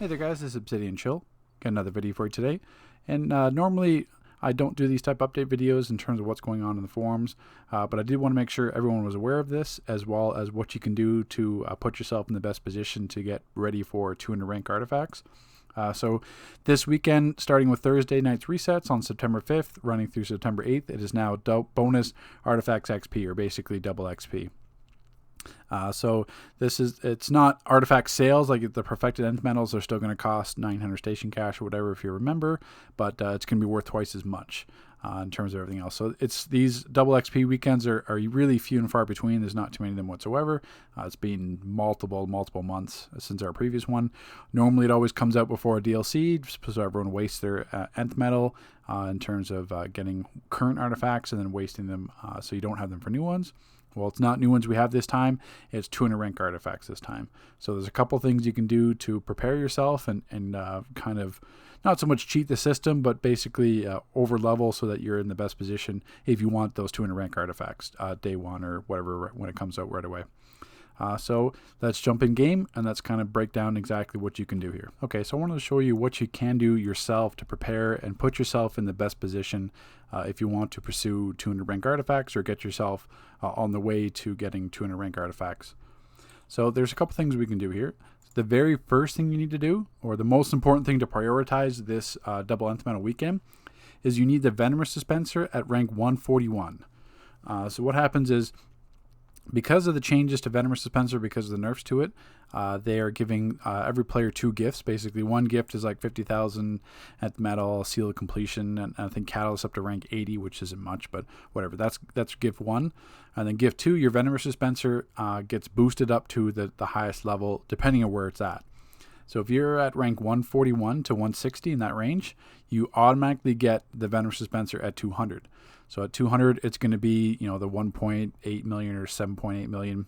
Hey there guys, this is Obsidian Chill. Got another video for you today. And normally I don't do these type of update videos in terms of what's going on in the forums, but I did want to make sure everyone was aware of this, as well as what you can do to put yourself in the best position to get ready for 200 rank artifacts. So this weekend, starting with Thursday night's resets on September 5th, running through September 8th, it is now bonus artifacts XP, or basically double XP. So it's not artifact sales, like the perfected nth metals are still going to cost 900 station cash or whatever if you remember, but it's going to be worth twice as much in terms of everything else. So it's these double XP weekends are really few and far between. There's not too many of them whatsoever. It's been multiple months since our previous one. Normally it always comes out before a DLC, just so everyone wastes their nth metal in terms of getting current artifacts and then wasting them so you don't have them for new ones. Well, it's not new ones we have this time. It's 200 rank artifacts this time. So there's a couple things you can do to prepare yourself and kind of not so much cheat the system, but basically over level so that you're in the best position if you want those 200 rank artifacts day one or whatever when it comes out right away. So let's jump in game and let's kind of break down exactly what you can do here. Okay, so I wanted to show you what you can do yourself to prepare and put yourself in the best position if you want to pursue 200 rank artifacts or get yourself on the way to getting 200 rank artifacts. So there's a couple things we can do here. The very first thing you need to do, or the most important thing to prioritize this double nth metal weekend, is you need the Venomous dispenser at rank 141. So what happens is, because of the changes to Venomous dispenser, because of the nerfs to it, they are giving every player 2 gifts. Basically, one gift is like 50,000 at metal, seal of completion, and I think catalyst up to rank 80, which isn't much, but whatever. That's gift 1. And then gift 2, your Venomous dispenser gets boosted up to the highest level, depending on where it's at. So if you're at rank 141 to 160 in that range, you automatically get the Venomous dispenser at 200. So at 200, it's going to be, the 1.8 million or 7.8 million.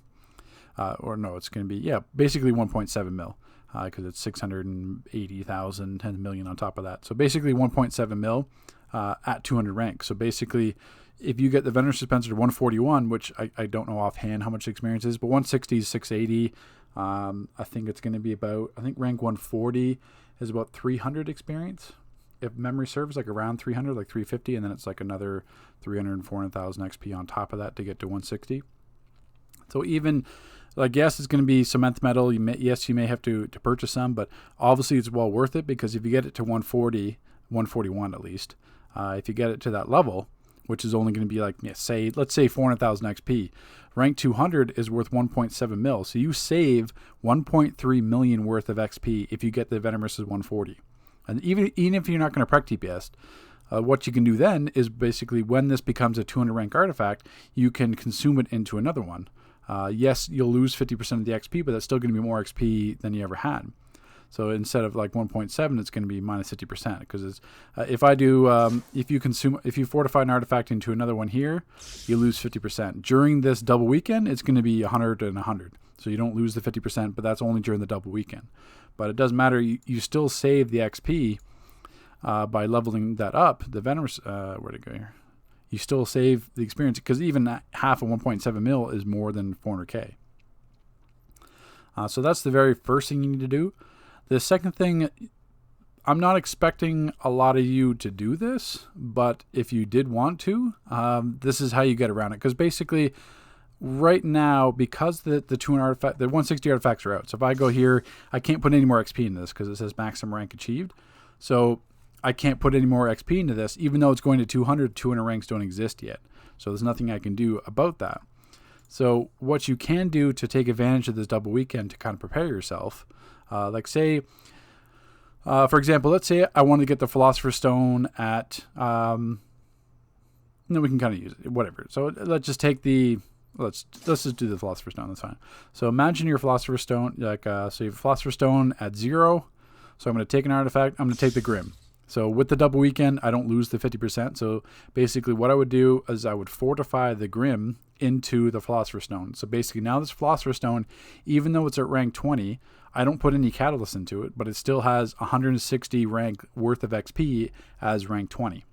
Or no, it's going to be, basically 1.7 mil. Because it's 680,000, 10 million on top of that. So basically 1.7 mil at 200 rank. So basically, if you get the Venomous dispenser to 141, which I don't know offhand how much the experience is, but 160 is 680. I think it's going to be about, rank 140 is about 300 experience. If memory serves, like around 300, like 350, and then it's like another 300 and 400,000 XP on top of that to get to 160. So even, yes, it's going to be some nth metal. You may have to purchase some, but obviously it's well worth it, because if you get it to 140, 141 at least, if you get it to that level, which is only going to be like, let's say 400,000 XP, rank 200 is worth 1.7 mil. So you save 1.3 million worth of XP if you get the Venomous 140. And even if you're not going to prec TPS, what you can do then is basically, when this becomes a 200 rank artifact, you can consume it into another one. Yes, you'll lose 50% of the XP, but that's still going to be more XP than you ever had. So instead of like 1.7, it's going to be minus 50%, because if you fortify an artifact into another one here, you lose 50%. During this double weekend, it's going to be 100 and 100. So you don't lose the 50%, but that's only during the double weekend. But it doesn't matter. You still save the XP by leveling that up. The Venomous, where'd it go here? You still save the experience, because even half of 1.7 mil is more than 400k. So that's the very first thing you need to do. The second thing, I'm not expecting a lot of you to do this, but if you did want to, this is how you get around it. Because basically, right now, because the 200 artifact, the 160 artifacts are out. So if I go here, I can't put any more XP in this, because it says maximum rank achieved. So I can't put any more XP into this, even though it's going to 200. 200 ranks don't exist yet. So there's nothing I can do about that. So what you can do to take advantage of this double weekend to kind of prepare yourself, say, for example, let's say I want to get the Philosopher's Stone at, we can kind of use it, whatever. So let's just take let's just do the Philosopher's Stone, that's fine. So imagine your Philosopher's Stone, so you have Philosopher's Stone at 0. So I'm going to take an artifact, I'm going to take the Grim. So with the double weekend, I don't lose the 50%. So basically what I would do is I would fortify the Grim into the Philosopher's Stone. So basically now this Philosopher's Stone, even though it's at rank 20, I don't put any catalyst into it, but it still has 160 rank worth of XP as rank 20.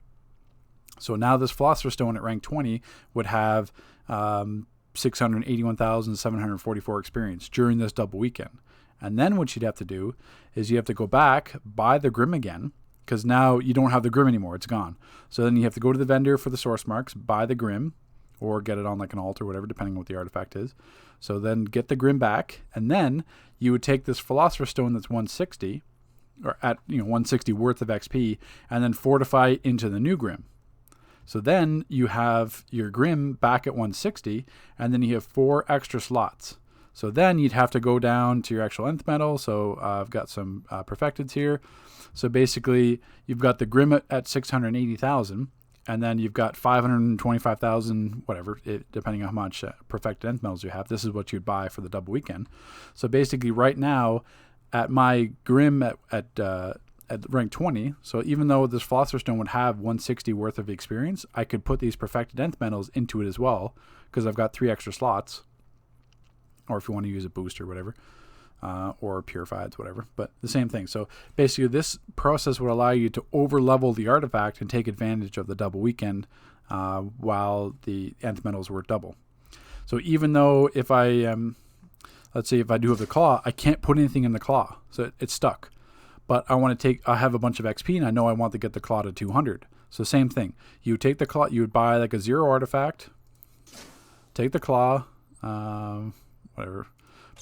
So now this Philosopher's Stone at rank 20 would have 681,744 experience during this double weekend. And then what you'd have to do is you have to go back, buy the Grim again, because now you don't have the Grim anymore. It's gone. So then you have to go to the vendor for the source marks, buy the Grim, or get it on like an alt or whatever, depending on what the artifact is. So then get the Grim back, and then you would take this Philosopher's Stone that's 160, or at 160 worth of XP, and then fortify it into the new Grim. So then you have your Grim back at 160, and then you have 4 extra slots. So then you'd have to go down to your actual nth metal. So I've got some perfecteds here. So basically, you've got the Grim at 680,000, and then you've got 525,000, whatever, depending on how much perfected nth metals you have. This is what you'd buy for the double weekend. So basically, right now, at my Grim at rank 20, so even though this Philosopher's Stone would have 160 worth of experience, I could put these perfected nth metals into it as well, because I've got 3 extra slots. Or if you want to use a boost or whatever, or purifieds, whatever, but the same thing. So basically this process would allow you to over level the artifact and take advantage of the double weekend while the nth metals were double. So even though if I, let's say if I do have the claw, I can't put anything in the claw, so it's stuck. But I have a bunch of XP and I know I want to get the claw to 200. So same thing, you take the claw, you would buy like a 0 artifact, take the claw, whatever,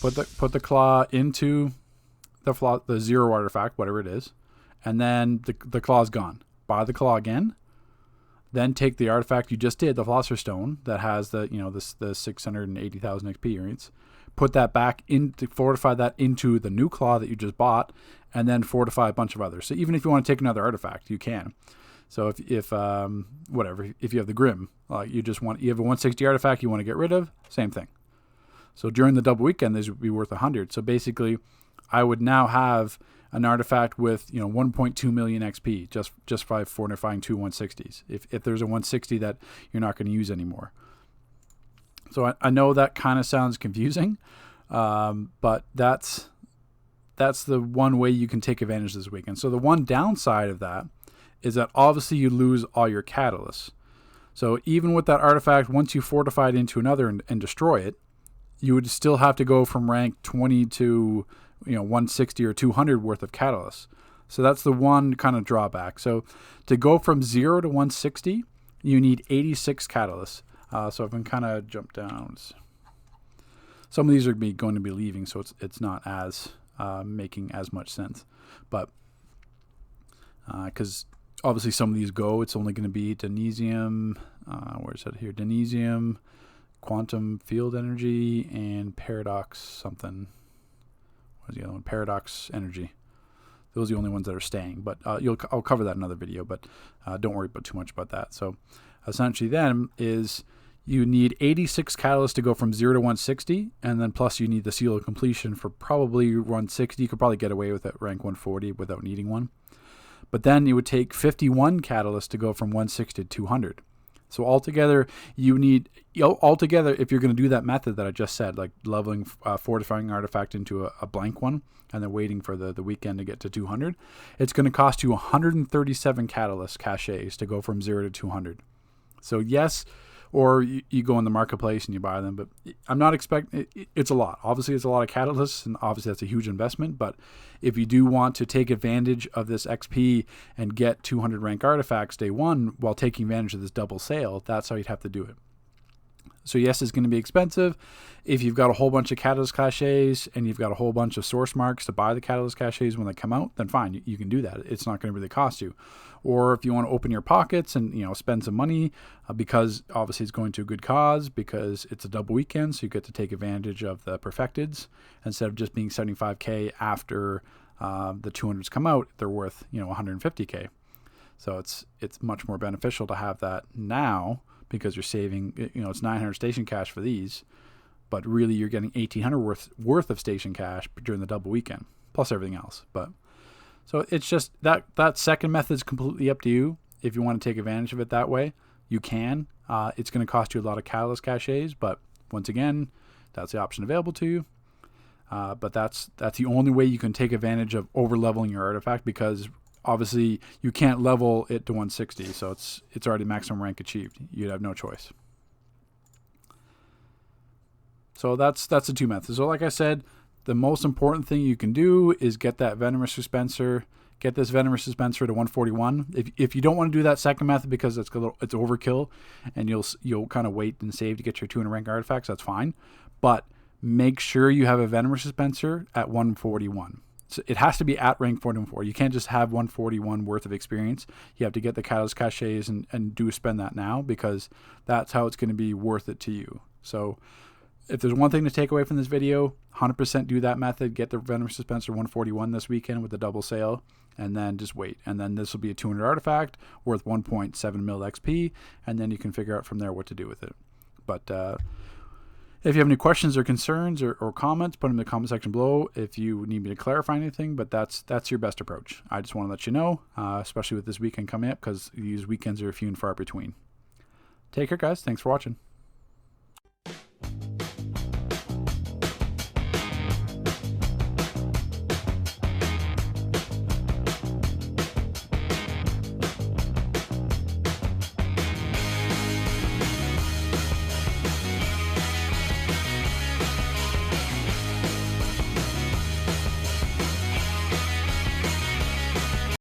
put the claw into the 0 artifact, whatever it is, and then the claw's gone. Buy the claw again, then take the artifact you just did, the Philosopher's Stone that has the 680,000 experience, put that back in to fortify that into the new claw that you just bought, and then fortify a bunch of others. So even if you want to take another artifact, you can. So if you have the Grim, you have a 160 artifact you want to get rid of, same thing. So during the double weekend, these would be worth 100. So basically, I would now have an artifact with 1.2 million XP just by fortifying 2 160s. If there's a 160 that you're not going to use anymore. So I know that kind of sounds confusing, but that's the one way you can take advantage this weekend. So the one downside of that is that obviously you lose all your catalysts. So even with that artifact, once you fortify it into another and destroy it, you would still have to go from rank 20 to 160 or 200 worth of catalysts. So that's the one kind of drawback. So to go from 0 to 160, you need 86 catalysts. So if I can kind of jump down, some of these are going to be leaving, so it's not as making as much sense. But because obviously some of these it's only going to be Denisium. Where is it here? Denisium, Quantum Field Energy, and Paradox something. What is the other one? Paradox Energy. Those are the only ones that are staying. But I'll cover that in another video. But don't worry too much about that. So essentially, then is you need 86 catalysts to go from 0 to 160, and then plus you need the Seal of Completion for probably 160. You could probably get away with it rank 140 without needing one. But then it would take 51 catalysts to go from 160 to 200. So altogether, if you're going to do that method that I just said, like leveling, fortifying artifact into a blank one, and then waiting for the weekend to get to 200, it's going to cost you 137 catalyst caches to go from 0 to 200. So yes, or you go in the marketplace and you buy them, but I'm not expecting, it's a lot. Obviously, it's a lot of catalysts, and obviously that's a huge investment, but if you do want to take advantage of this XP and get 200 rank artifacts day one while taking advantage of this double sale, that's how you'd have to do it. So yes, it's going to be expensive. If you've got a whole bunch of catalyst caches and you've got a whole bunch of source marks to buy the catalyst caches when they come out, then fine, you can do that. It's not going to really cost you. Or if you want to open your pockets and spend some money because obviously it's going to a good cause because it's a double weekend, so you get to take advantage of the perfecteds instead of just being 75k after the 200s come out. They're worth 150k. So it's much more beneficial to have that now, because you're saving, it's 900 station cash for these, but really you're getting 1,800 worth of station cash during the double weekend, plus everything else. But so it's just that second method is completely up to you. If you want to take advantage of it that way, you can. It's going to cost you a lot of catalyst caches, but once again, that's the option available to you. But that's the only way you can take advantage of over leveling your artifact, because obviously you can't level it to 160, so it's already maximum rank achieved. You'd have no choice. So that's the two methods. So like I said, the most important thing you can do is get that Venomous dispenser. Get this Venomous dispenser to 141. If you don't want to do that second method because it's overkill, and you'll kind of wait and save to get your 200 rank artifacts, that's fine. But make sure you have a Venomous dispenser at 141. So it has to be at rank 404. You can't just have 141 worth of experience. You have to get the Catalyst Caches and spend that now, because that's how it's going to be worth it to you. So if there's one thing to take away from this video, 100% do that method. Get the Venomous dispenser 141 this weekend with the double sale, and then just wait. And then this will be a 200 artifact worth 1.7 mil XP, and then you can figure out from there what to do with it. But if you have any questions or concerns or comments, put them in the comment section below if you need me to clarify anything. But that's your best approach. I just want to let you know, especially with this weekend coming up, because these weekends are few and far between. Take care, guys. Thanks for watching.